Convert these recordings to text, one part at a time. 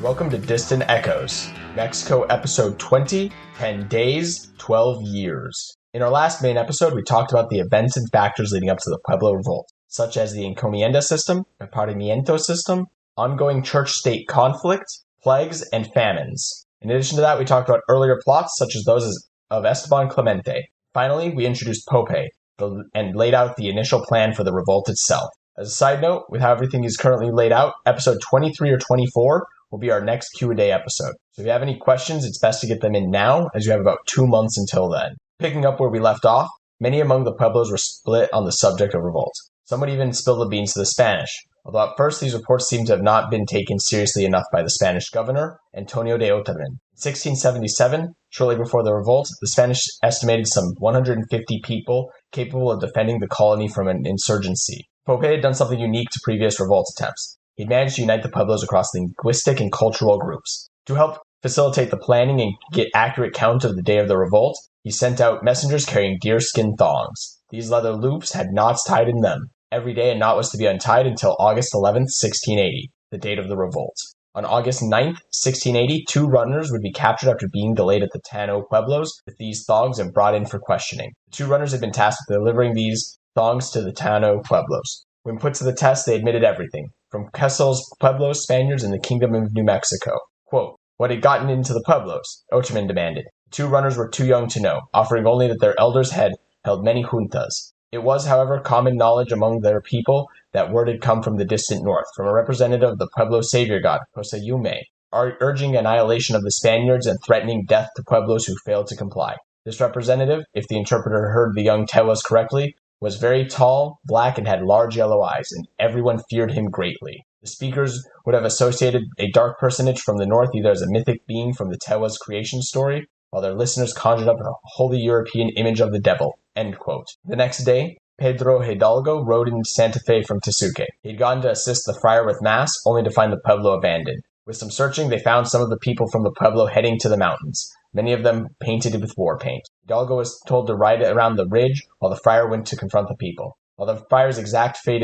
and welcome to Distant Echoes, Mexico episode 20, 10 Days, 12 Years. In our last main episode, we talked about the events and factors leading up to the Pueblo Revolt, such as the encomienda system, repartimiento system, ongoing church-state conflict, plagues, and famines. In addition to that, we talked about earlier plots, such as those of Esteban Clemente. Finally, we introduced Pope and laid out the initial plan for the revolt itself. As a side note, with how everything is currently laid out, episode 23 or 24 will be our next Q&A episode. So if you have any questions, it's best to get them in now, as you have about 2 months until then. Picking up where we left off, many among the Pueblos were split on the subject of revolt. Some would even spill the beans to the Spanish, although at first these reports seem to have not been taken seriously enough by the Spanish governor, Antonio de Otamin. In 1677, shortly before the revolt, the Spanish estimated some 150 people capable of defending the colony from an insurgency. Pope had done something unique to previous revolt attempts. He managed to unite the Pueblos across linguistic and cultural groups. To help facilitate the planning and get accurate count of the day of the revolt, he sent out messengers carrying deerskin thongs. These leather loops had knots tied in them. Every day a knot was to be untied until August 11th, 1680, the date of the revolt. On August 9th, 1680, 2 runners would be captured after being delayed at the Tano Pueblos with these thongs and brought in for questioning. The 2 runners had been tasked with delivering these thongs to the Tano Pueblos. When put to the test, they admitted everything, from Quesel's Pueblos Spaniards in the Kingdom of New Mexico. Quote, what had gotten into the Pueblos? Otamin demanded. The 2 runners were too young to know, offering only that their elders had held many juntas. It was, however, common knowledge among their people that word had come from the distant north, from a representative of the Pueblo savior god, Poseyume, urging annihilation of the Spaniards and threatening death to Pueblos who failed to comply. This representative, if the interpreter heard the young Tewas correctly, was very tall, black, and had large yellow eyes, and everyone feared him greatly. The speakers would have associated a dark personage from the north either as a mythic being from the Tewas creation story, while their listeners conjured up a wholly European image of the devil. End quote. The next day, Pedro Hidalgo rode into Santa Fe from Tesuque. He had gone to assist the friar with mass, only to find the Pueblo abandoned. With some searching, they found some of the people from the Pueblo heading to the mountains, many of them painted with war paint. Hidalgo was told to ride around the ridge, while the friar went to confront the people. While the friar's exact fate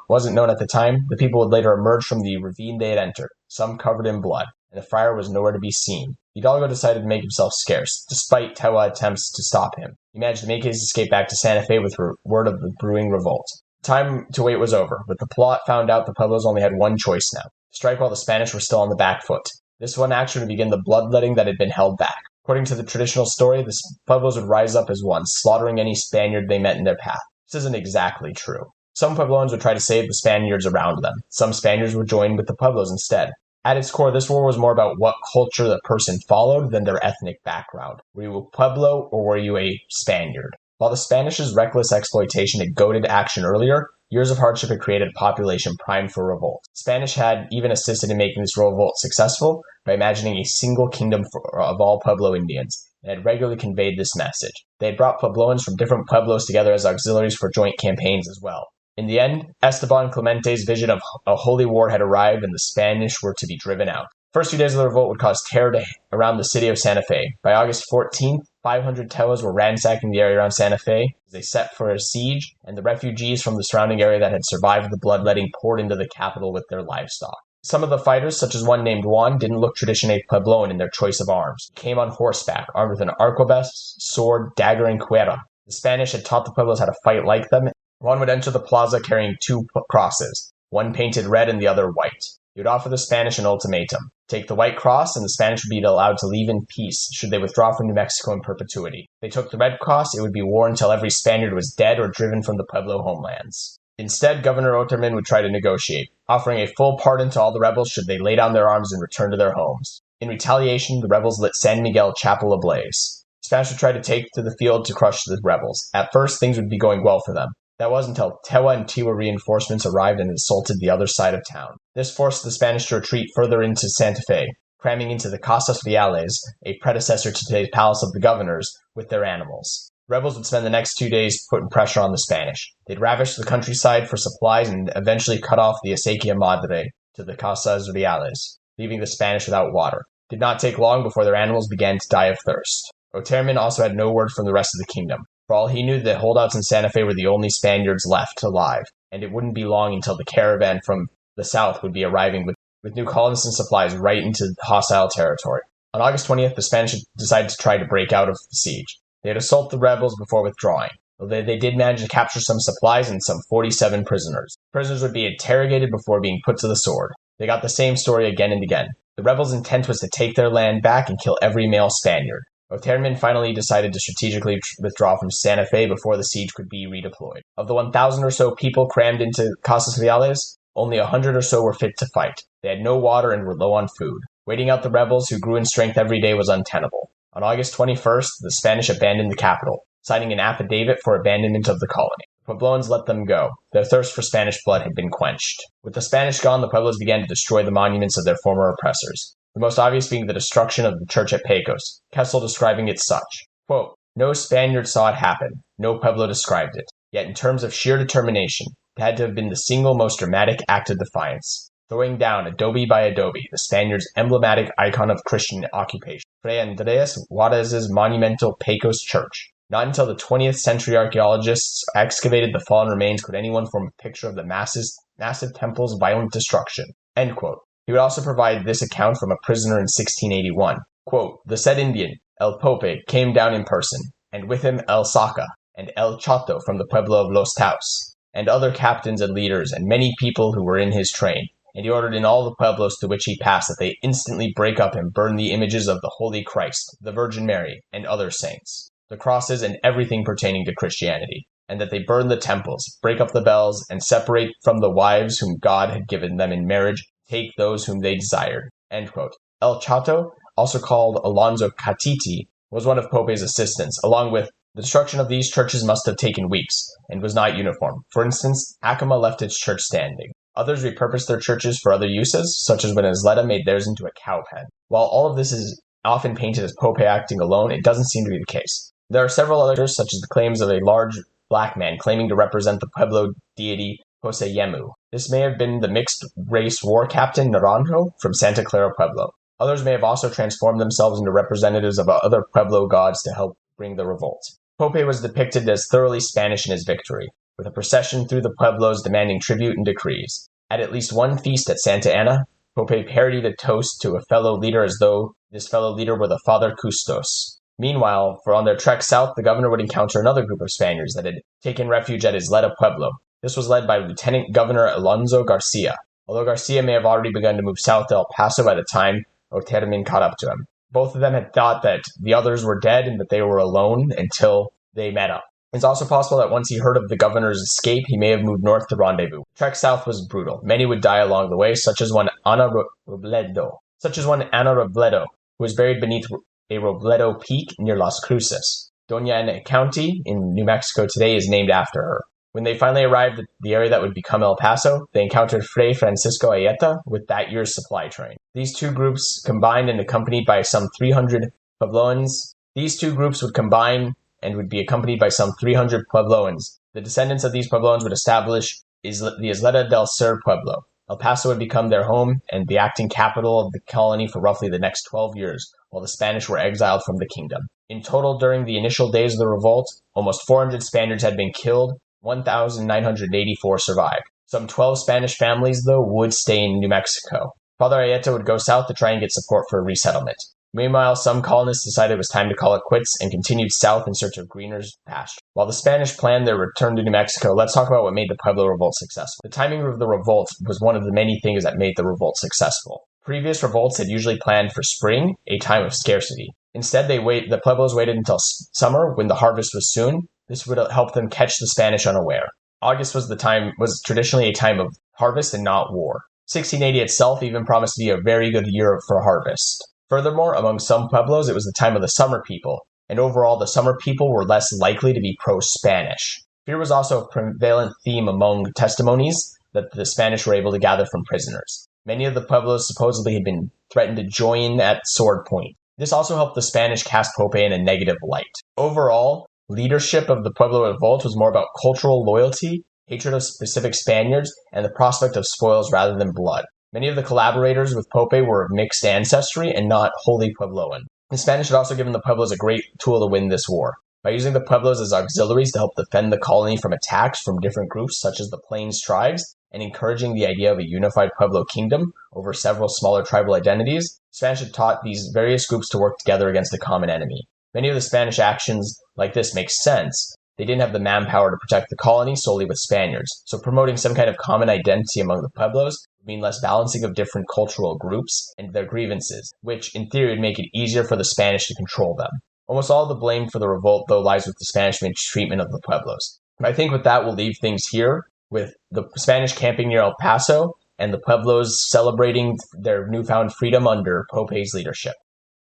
wasn't known at the time, the people would later emerge from the ravine they had entered, some covered in blood, and the friar was nowhere to be seen. Hidalgo decided to make himself scarce, despite Tewa attempts to stop him. He managed to make his escape back to Santa Fe with word of the brewing revolt. Time to wait was over. With the plot found out, the Pueblos only had one choice now: strike while the Spanish were still on the back foot. This one action would begin the bloodletting that had been held back. According to the traditional story, the Pueblos would rise up as one, slaughtering any Spaniard they met in their path. This isn't exactly true. Some Puebloans would try to save the Spaniards around them. Some Spaniards would join with the Pueblos instead. At its core, this war was more about what culture the person followed than their ethnic background. Were you a Pueblo or were you a Spaniard? While the Spanish's reckless exploitation had goaded action earlier, years of hardship had created a population primed for revolt. The Spanish had even assisted in making this revolt successful by imagining a single kingdom of all Pueblo Indians, and had regularly conveyed this message. They had brought Puebloans from different Pueblos together as auxiliaries for joint campaigns as well. In the end, Esteban Clemente's vision of a holy war had arrived and the Spanish were to be driven out. The first few days of the revolt would cause terror around the city of Santa Fe. By August 14th, 500 Tewas were ransacking the area around Santa Fe as they set for a siege, and the refugees from the surrounding area that had survived the bloodletting poured into the capital with their livestock. Some of the fighters, such as one named Juan, didn't look traditionally Puebloan in their choice of arms. They came on horseback, armed with an arquebus, sword, dagger, and cuera. The Spanish had taught the Pueblos how to fight like them. Juan would enter the plaza carrying 2 crosses, one painted red and the other white. He would offer the Spanish an ultimatum: take the white cross and the Spanish would be allowed to leave in peace should they withdraw from New Mexico in perpetuity. If they took the red cross, it would be war until every Spaniard was dead or driven from the Pueblo homelands. Instead, Governor Oterman would try to negotiate, offering a full pardon to all the rebels should they lay down their arms and return to their homes. In retaliation, the rebels lit San Miguel Chapel ablaze. The Spanish would try to take to the field to crush the rebels. At first, things would be going well for them. That was until Tewa and Tiwa reinforcements arrived and assaulted the other side of town. This forced the Spanish to retreat further into Santa Fe, cramming into the Casas Reales, a predecessor to today's Palace of the Governors, with their animals. The rebels would spend the next 2 days putting pressure on the Spanish. They'd ravish the countryside for supplies and eventually cut off the Acequia Madre to the Casas Reales, leaving the Spanish without water. It did not take long before their animals began to die of thirst. Oterman also had no word from the rest of the kingdom. For all he knew, the holdouts in Santa Fe were the only Spaniards left alive, and it wouldn't be long until the caravan from the south would be arriving with with new colonists and supplies right into hostile territory. On August 20th, the Spanish decided to try to break out of the siege. They'd assault the rebels before withdrawing. They did manage to capture some supplies and some 47 prisoners. Prisoners would be interrogated before being put to the sword. They got the same story again and again. The rebels' intent was to take their land back and kill every male Spaniard. Otermin finally decided to strategically withdraw from Santa Fe before the siege could be redeployed. Of the 1,000 or so people crammed into Casas Reales, only 100 or so were fit to fight. They had no water and were low on food. Waiting out the rebels, who grew in strength every day, was untenable. On August 21st, the Spanish abandoned the capital, signing an affidavit for abandonment of the colony. The Puebloans let them go. Their thirst for Spanish blood had been quenched. With the Spanish gone, the Pueblos began to destroy the monuments of their former oppressors. The most obvious being the destruction of the church at Pecos, Kessel describing it such, quote, "No Spaniard saw it happen. No Pueblo described it. Yet in terms of sheer determination, it had to have been the single most dramatic act of defiance. Throwing down, adobe by adobe, the Spaniards' emblematic icon of Christian occupation, Fray Andres Juarez's monumental Pecos Church. Not until the 20th century archaeologists excavated the fallen remains could anyone form a picture of the massive temple's violent destruction." End quote. He would also provide this account from a prisoner in 1681. Quote, "The said Indian, El Pope, came down in person, and with him El Saca, and El Chato from the Pueblo of Los Taos, and other captains and leaders, and many people who were in his train. And he ordered in all the pueblos to which he passed that they instantly break up and burn the images of the Holy Christ, the Virgin Mary, and other saints, the crosses, and everything pertaining to Christianity, and that they burn the temples, break up the bells, and separate from the wives whom God had given them in marriage, take those whom they desired." End quote. El Chato, also called Alonso Catiti, was one of Pope's assistants. Along with the destruction of these churches must have taken weeks, and was not uniform. For instance, Acoma left its church standing. Others repurposed their churches for other uses, such as when Isleta made theirs into a cow pen. While all of this is often painted as Pope acting alone, it doesn't seem to be the case. There are several others, such as the claims of a large black man claiming to represent the Pueblo deity Poseyemu. This may have been the mixed-race war captain Naranjo from Santa Clara Pueblo. Others may have also transformed themselves into representatives of other Pueblo gods to help bring the revolt. Pope was depicted as thoroughly Spanish in his victory, with a procession through the pueblos demanding tribute and decrees. At least one feast at Santa Ana, Pope parodied a toast to a fellow leader as though this fellow leader were the Father Custos. Meanwhile, for on their trek south, the governor would encounter another group of Spaniards that had taken refuge at Isleta Pueblo. This was led by Lieutenant Governor Alonso Garcia, although Garcia may have already begun to move south to El Paso by the time Otermin caught up to him. Both of them had thought that the others were dead and that they were alone until they met up. It's also possible that once he heard of the governor's escape, he may have moved north to rendezvous. The trek south was brutal. Many would die along the way, such as one Ana Robledo, who was buried beneath a Robledo peak near Las Cruces. Doña Ana County in New Mexico today is named after her. When they finally arrived at the area that would become El Paso, they encountered Fray Francisco Ayeta with that year's supply train. These two groups combined and accompanied by some 300 Puebloans. These two groups would combine and would be accompanied by some 300 Puebloans. The descendants of these Puebloans would establish the Isleta del Sur Pueblo. El Paso would become their home and the acting capital of the colony for roughly the next 12 years, while the Spanish were exiled from the kingdom. In total, during the initial days of the revolt, almost 400 Spaniards had been killed. 1,984 survived. Some 12 Spanish families, though, would stay in New Mexico. Father Ayeta would go south to try and get support for a resettlement. Meanwhile, some colonists decided it was time to call it quits and continued south in search of greener pasture. While the Spanish planned their return to New Mexico, let's talk about what made the Pueblo Revolt successful. The timing of the revolt was one of the many things that made the revolt successful. Previous revolts had usually planned for spring, a time of scarcity. Instead, the Pueblos waited until summer, when the harvest was soon. This would help them catch the Spanish unaware. August was traditionally a time of harvest and not war. 1680 itself even promised to be a very good year for harvest. Furthermore, among some Pueblos, it was the time of the summer people, and overall the summer people were less likely to be pro-Spanish. Fear was also a prevalent theme among testimonies that the Spanish were able to gather from prisoners. Many of the Pueblos supposedly had been threatened to join at sword point. This also helped the Spanish cast Pope in a negative light. Overall, leadership of the Pueblo Revolt was more about cultural loyalty, hatred of specific Spaniards, and the prospect of spoils rather than blood. Many of the collaborators with Pope were of mixed ancestry and not wholly Puebloan. The Spanish had also given the Pueblos a great tool to win this war. By using the Pueblos as auxiliaries to help defend the colony from attacks from different groups such as the Plains tribes, and encouraging the idea of a unified Pueblo kingdom over several smaller tribal identities, the Spanish had taught these various groups to work together against a common enemy. Many of the Spanish actions like this make sense. They didn't have the manpower to protect the colony solely with Spaniards, so promoting some kind of common identity among the Pueblos would mean less balancing of different cultural groups and their grievances, which in theory would make it easier for the Spanish to control them. Almost all the blame for the revolt, though, lies with the Spanish mistreatment of the Pueblos. I think with that, we'll leave things here, with the Spanish camping near El Paso and the Pueblos celebrating their newfound freedom under Pope's leadership.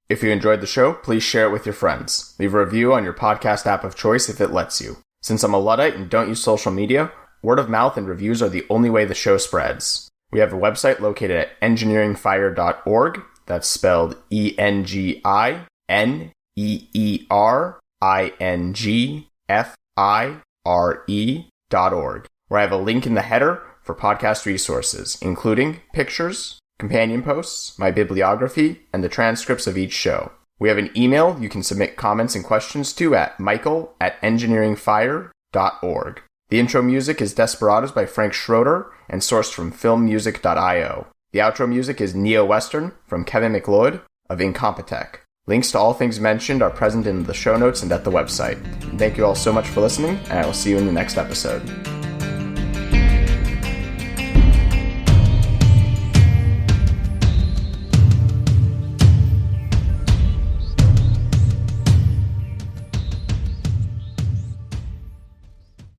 If you enjoyed the show, please share it with your friends. Leave a review on your podcast app of choice if it lets you. Since I'm a Luddite and don't use social media, word of mouth and reviews are the only way the show spreads. We have a website located at engineeringfire.org. That's spelled ENGINEERINGFIRE.org, where I have a link in the header for podcast resources, including pictures, companion posts, my bibliography, and the transcripts of each show. We have an email you can submit comments and questions to at michael@engineeringfire.org. The intro music is Desperados by Frank Schroeder and sourced from filmmusic.io. The outro music is NeoWestern from Kevin McLeod of Incompetech. Links to all things mentioned are present in the show notes and at the website. And thank you all so much for listening, and I will see you in the next episode.